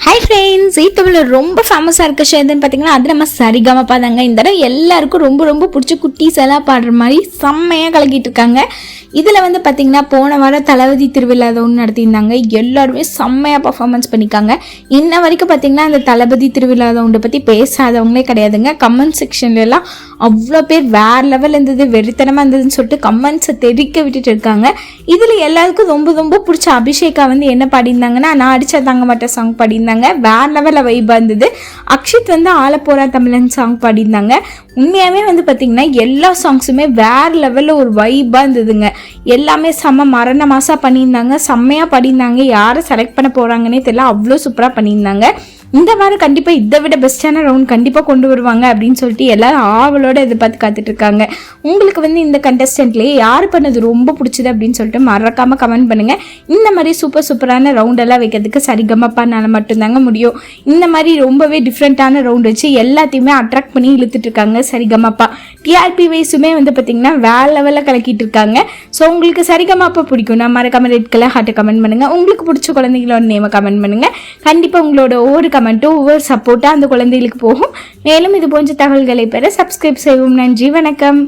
Hi friends, ஈத்தமிழில் ரொம்ப ஃபேமஸாக இருக்க ஷோ எதுன்னு பார்த்தீங்கன்னா அது நம்ம சரிகமபா தாங்க. இந்த தடவை எல்லாருக்கும் ரொம்ப ரொம்ப பிடிச்ச குட்டீஸ் எல்லாம் பாடுற மாதிரி செம்மையாக கலக்கிட்டு இருக்காங்க. இதில் வந்து பார்த்திங்கன்னா போன வாரம் தளபதி திருவிழா ஒன்று நடத்தியிருந்தாங்க. எல்லாருமே செம்மையாக பர்ஃபார்மன்ஸ் பண்ணியிருக்காங்க. இன்ன வரைக்கும் பார்த்திங்கன்னா அந்த தளபதி திருவிழா ஒன்றை பற்றி பேசாதவங்களே கிடையாதுங்க. கமெண்ட் செக்ஷன்லாம் அவ்வளோ பேர் வேறு லெவல் இருந்தது, வெறித்தனமாக இருந்ததுன்னு சொல்லிட்டு கமெண்ட்ஸை தெரிக்க விட்டுட்டு இருக்காங்க. இதில் எல்லாருக்கும் ரொம்ப ரொம்ப பிடிச்ச அபிஷேகா வந்து என்ன பாடியிருந்தாங்கன்னா நான் அடிச்சா தாங்க மாட்டேன் சாங் பாடியிருந்தாங்க. வேற லெவலில் வைபாக இருந்தது. அக்ஷித் வந்து ஆலப்போரா தமிழன் சாங் பாடியிருந்தாங்க. உண்மையாகவே வந்து பார்த்திங்கன்னா எல்லா சாங்ஸுமே வேற லெவலில் ஒரு வைபாக இருந்ததுங்க. எல்லாமே செம்ம மரண மாசா பண்ணியிருந்தாங்க, செம்மையாக பாடியிருந்தாங்க. யாரை செலக்ட் பண்ண போகிறாங்கன்னே தெரியல, அவ்வளோ சூப்பராக பண்ணியிருந்தாங்க. இந்த வாரம் கண்டிப்பாக இதை விட பெஸ்ட்டான ரவுண்ட் கண்டிப்பாக கொண்டு வருவாங்க அப்படின்னு சொல்லிட்டு எல்லாரும் ஆவலோட எதிர்பார்த்து காத்துட்டு இருக்காங்க. உங்களுக்கு வந்து இந்த கண்டஸ்டன்ட்லேயே யார் பண்ணது ரொம்ப பிடிச்சது அப்படின்னு சொல்லிட்டு மறக்காமல் கமெண்ட் பண்ணுங்கள். இந்த மாதிரி சூப்பரான ரவுண்டெல்லாம் வைக்கிறதுக்கு சரிகமப்பானால மட்டும்தாங்க முடியும். இந்த மாதிரி ரொம்பவே டிஃப்ரெண்ட்டான ரவுண்ட் வச்சு எல்லாத்தையுமே அட்ராக்ட் பண்ணி இழுத்துட்டு இருக்காங்க சரிகமப்பா. டிஆர்பி வைஸுமே வந்து பார்த்திங்கன்னா வேற லெவலில் கலக்கிட்டு இருக்காங்க. ஸோ உங்களுக்கு சரிகமப்பா பிடிக்கும், நான் மறக்காம ரெட் கலர் ஹார்ட்டை கமெண்ட் பண்ணுங்கள். உங்களுக்கு பிடிச்ச குழந்தைங்களோட நேமை கமெண்ட் பண்ணுங்கள். கண்டிப்பாக உங்களோட ஒவ்வொரு கமெண்ட்டும் ஒவ்வொரு சப்போர்ட்டாக அந்த குழந்தைகளுக்கு போகும். மேலும் இது போன்ற தகவல்களை பெற சப்ஸ்கிரைப் செய்வோம். நன்றி, வணக்கம்.